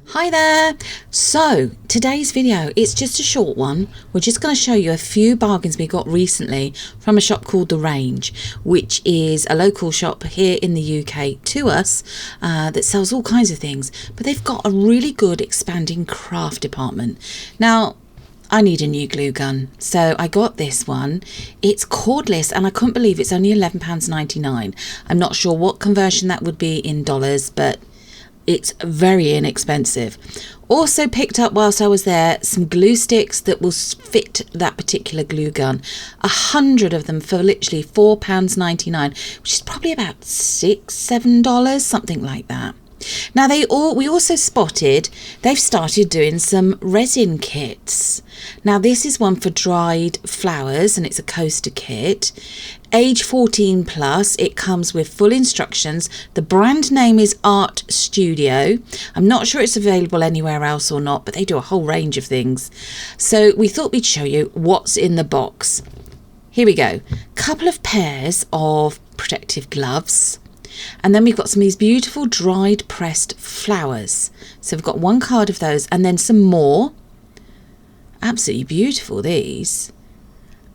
Hi there. So today's video, it's just a short one. We're just going to show you a few bargains we got recently from a shop called The Range, which is a local shop here in the UK to us that sells all kinds of things, but they've got a really good expanding craft department. Now, I need a new glue gun, so I got this one. It's cordless and I couldn't believe it's only £11.99. I'm not sure what conversion that would be in dollars, but it's very inexpensive. Also picked up whilst I was there some glue sticks that will fit that particular glue gun. 100 of them for literally £4.99, which is probably about $6-7, something like that. Now we also spotted they've started doing some resin kits. Now this is one for dried flowers and it's a coaster kit. Age 14 plus, it comes with full instructions. The brand name is Art Studio. I'm not sure it's available anywhere else or not, but they do a whole range of things. So we thought we'd show you what's in the box. Here we go. Couple of pairs of protective gloves. And then we've got some of these beautiful dried pressed flowers. So we've got one card of those and then some more. Absolutely beautiful, these.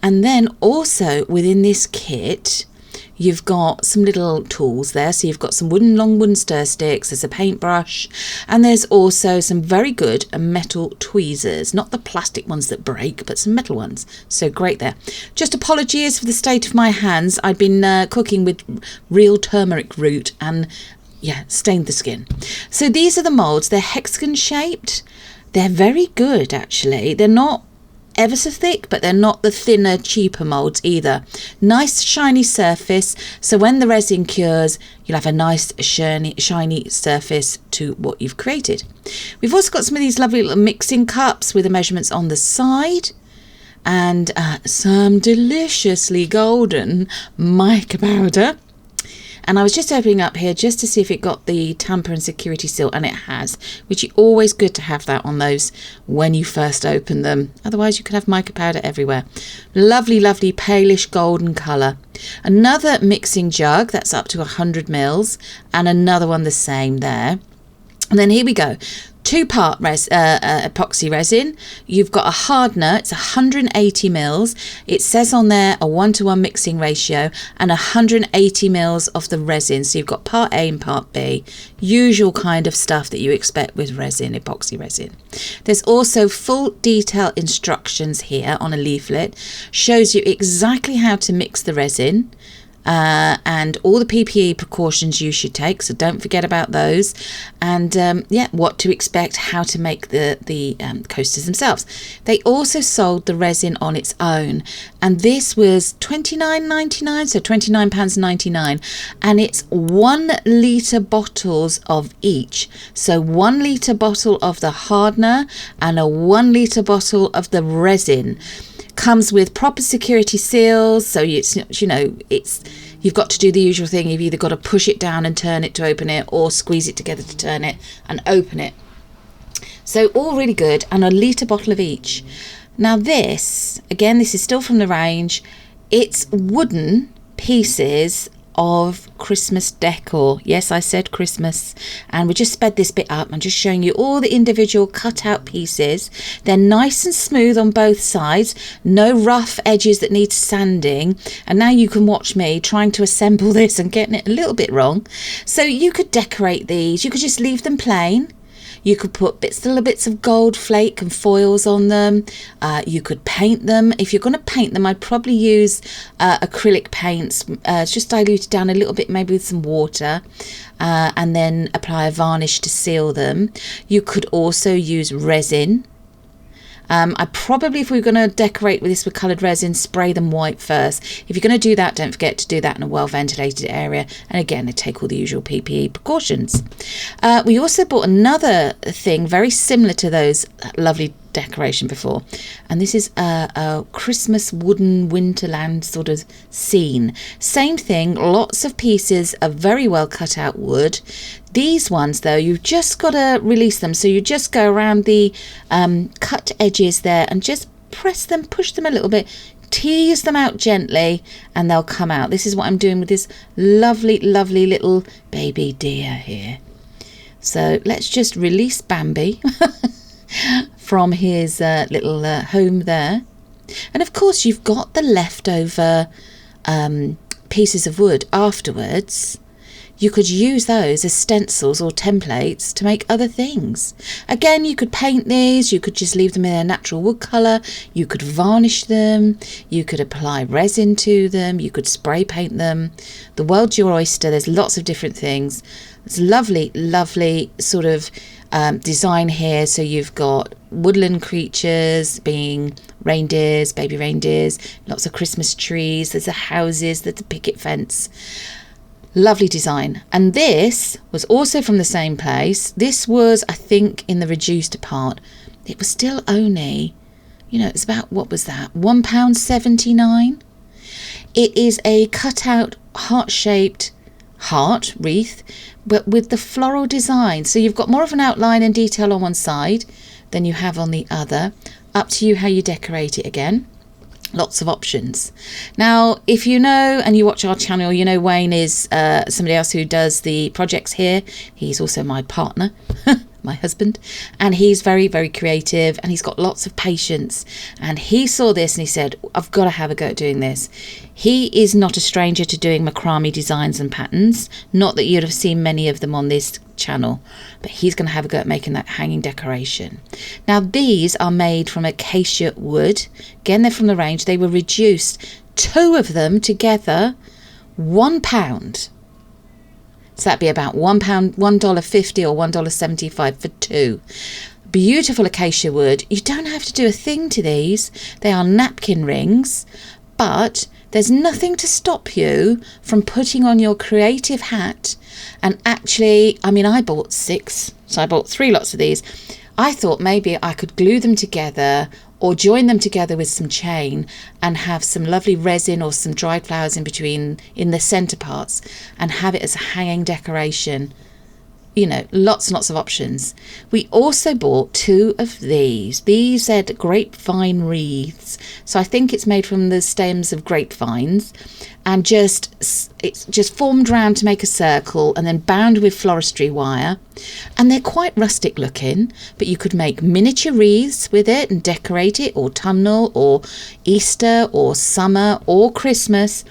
And then also within this kit, you've got some little tools there. So you've got some long wooden stir sticks, there's a paintbrush, and there's also some very good metal tweezers. Not the plastic ones that break, but some metal ones. So great there. Just apologies for the state of my hands. I've been cooking with real turmeric root and stained the skin. So these are the moulds. They're hexagon shaped. They're very good actually. They're not ever so thick, but they're not the thinner, cheaper moulds either. Nice shiny surface, so when the resin cures, you'll have a nice shiny surface to what you've created. We've also got some of these lovely little mixing cups with the measurements on the side, and some deliciously golden mica powder. And I was just opening up here just to see if it got the tamper and security seal, and it has, which is always good to have that on those when you first open them. Otherwise you could have mica powder everywhere. Lovely, lovely palish golden colour. Another mixing jug, that's up to 100 mils, and another one the same there. And then here we go. 2-part epoxy resin. You've got a hardener, it's 180 mils. It says on there a 1-to-1 mixing ratio and 180 mils of the resin. So you've got part A and part B. Usual kind of stuff that you expect with resin, epoxy resin. There's also full detail instructions here on a leaflet. Shows you exactly how to mix the resin. And all the PPE precautions you should take, so don't forget about those, and what to expect, how to make the coasters themselves. They also sold the resin on its own, and this was £29.99, so £29.99, and it's 1 litre bottles of each. So 1 litre bottle of the hardener and a 1 litre bottle of the resin. Comes with proper security seals, so you've got to do the usual thing. You've either got to push it down and turn it to open it, or squeeze it together to turn it and open it. So all really good, and a litre bottle of each. Now this, again, this is still from The Range. It's wooden pieces of Christmas decor. Yes, I said Christmas, and we just sped this bit up. I'm just showing you all the individual cut out pieces. They're nice and smooth on both sides, no rough edges that need sanding. And now you can watch me trying to assemble this and getting it a little bit wrong. So you could decorate these, you could just leave them plain. You could put little bits of gold flake and foils on them. You could paint them. If you're going to paint them, I'd probably use acrylic paints, just dilute it down a little bit, maybe with some water, and then apply a varnish to seal them. You could also use resin. I probably, if we were going to decorate with this with coloured resin, spray them white first. If you're going to do that, don't forget to do that in a well ventilated area, and again, take all the usual PPE precautions. We also bought another thing very similar to those lovely decoration before, and this is a Christmas wooden winterland sort of scene. Same thing, lots of pieces of very well cut out wood. These ones though, you've just got to release them, so you just go around the cut edges there and just press them, push them a little bit, tease them out gently, and they'll come out. This is what I'm doing with this lovely, lovely little baby deer here. So let's just release Bambi from his little home there. And of course you've got the leftover pieces of wood afterwards. You could use those as stencils or templates to make other things. Again, you could paint these, you could just leave them in their natural wood colour, you could varnish them, you could apply resin to them, you could spray paint them. The world's your oyster. There's lots of different things. It's lovely, lovely sort of design here. So you've got woodland creatures being reindeers, baby reindeers, lots of Christmas trees, there's the houses, there's the picket fence. Lovely design. And this was also from the same place. This was, I think, in the reduced part. It was still only, you know, it's about, what was that, £1.79. It is a cutout heart-shaped heart wreath, but with the floral design. So you've got more of an outline and detail on one side than you have on the other. Up to you how you decorate it again. Lots of options. Now, if you know and you watch our channel, you know Wayne is somebody else who does the projects here. He's also my partner, my husband, and he's very, very creative, and he's got lots of patience. And he saw this and he said, I've got to have a go at doing this. He is not a stranger to doing macrame designs and patterns. Not that you'd have seen many of them on this channel, but he's going to have a go at making that hanging decoration. Now, these are made from acacia wood. Again, they're from the range. They were reduced, 2 of them together, £1. So that'd be about £1, $1.50 or $1.75 for 2. Beautiful acacia wood. You don't have to do a thing to these. They are napkin rings, but there's nothing to stop you from putting on your creative hat. And actually, I mean, I bought 6, so I bought 3 lots of these. I thought maybe I could glue them together or join them together with some chain and have some lovely resin or some dried flowers in between in the centre parts and have it as a hanging decoration. You know, lots and lots of options. We also bought 2 of these. These said grapevine wreaths. So I think it's made from the stems of grapevines, and it's just formed round to make a circle and then bound with floristry wire. And they're quite rustic looking, but you could make miniature wreaths with it and decorate it, autumnal or Easter or summer or Christmas,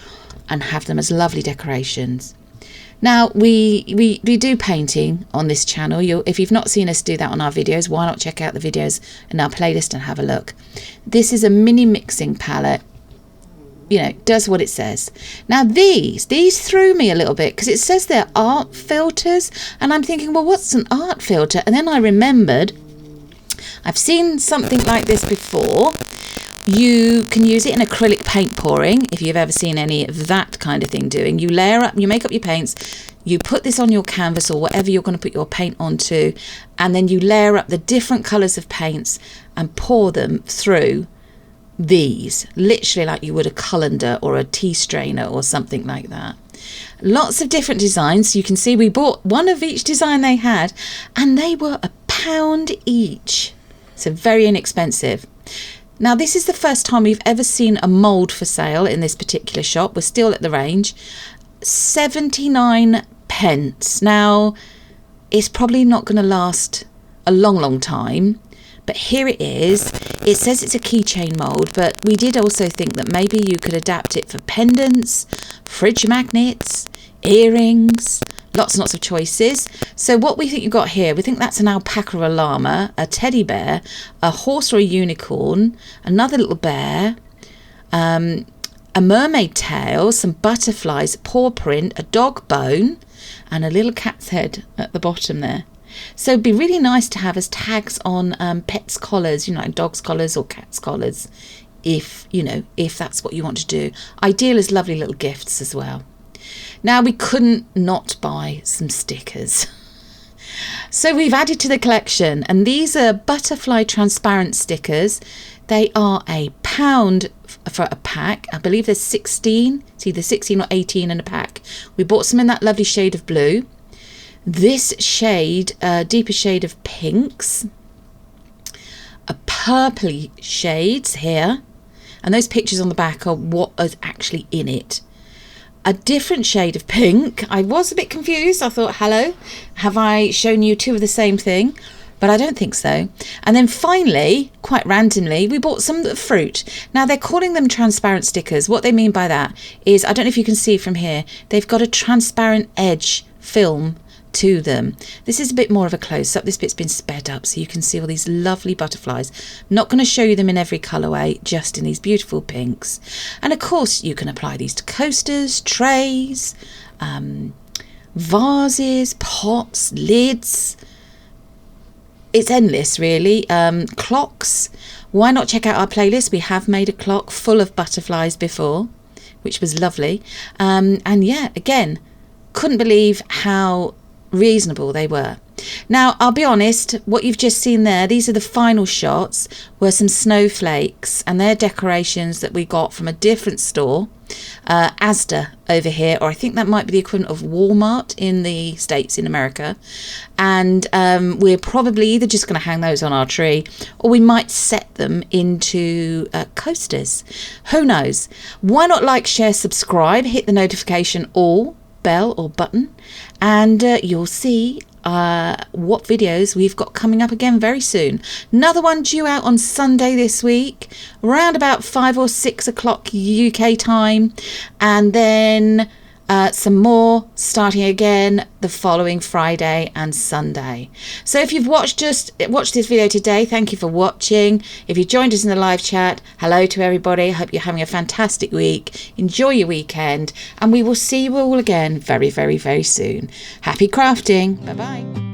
and have them as lovely decorations. Now, we do painting on this channel. If you've not seen us do that on our videos, why not check out the videos in our playlist and have a look. This is a mini mixing palette. You know, does what it says. Now, these threw me a little bit because it says they're art filters. And I'm thinking, well, what's an art filter? And then I remembered I've seen something like this before. You can use it in acrylic paint pouring, if you've ever seen any of that kind of thing doing. You layer up, you make up your paints, you put this on your canvas or whatever you're going to put your paint onto, and then you layer up the different colours of paints and pour them through these, literally like you would a colander or a tea strainer or something like that. Lots of different designs. You can see we bought 1 of each design they had, and they were £1 each. So very inexpensive. Now, this is the first time we've ever seen a mould for sale in this particular shop. We're still at the range. 79 pence. Now, it's probably not going to last a long, long time, but here it is. It says it's a keychain mould, but we did also think that maybe you could adapt it for pendants, fridge magnets, earrings, lots and lots of choices. So what we think you've got here, we think that's an alpaca or a llama, a teddy bear, a horse or a unicorn, another little bear, a mermaid tail, some butterflies, paw print, a dog bone, and a little cat's head at the bottom there. So it'd be really nice to have as tags on pets' collars, you know, like dogs' collars or cats' collars, if that's what you want to do. Ideal as lovely little gifts as well. Now, we couldn't not buy some stickers. So we've added to the collection, and these are butterfly transparent stickers. They are £1 for a pack. I believe there's 16. It's either 16 or 18 in a pack. We bought some in that lovely shade of blue. This shade, deeper shade of pinks. A purpley shades here. And those pictures on the back are what is actually in it. a different shade of pink. I was a bit confused. I thought, hello, have I shown you two of the same thing? But I don't think so. And then finally, quite randomly, we bought some fruit. Now they're calling them transparent stickers. What they mean by that is, I don't know if you can see from here, they've got a transparent edge film to them. This is a bit more of a close-up. This bit's been sped up so you can see all these lovely butterflies. Not going to show you them in every colourway, just in these beautiful pinks. And of course you can apply these to coasters, trays, vases, pots, lids. It's endless, really. Clocks. Why not check out our playlist? We have made a clock full of butterflies before, which was lovely. And yeah, again, couldn't believe how reasonable they were. Now, I'll be honest, what you've just seen there, these are the final shots, were some snowflakes, and they're decorations that we got from a different store, Asda over here, or I think that might be the equivalent of Walmart in the States, in America. And we're probably either just going to hang those on our tree, or we might set them into coasters. Who knows? Why not like, share, subscribe, hit the notification all bell or button, and you'll see what videos we've got coming up again very soon. Another one due out on Sunday this week, around about 5 or 6 o'clock UK time, and then some more starting again the following Friday and Sunday. So if you've watched this video today, thank you for watching. If you joined us in the live chat, hello to everybody. I hope you're having a fantastic week. Enjoy your weekend, and we will see you all again very, very, very soon. Happy crafting. Bye bye.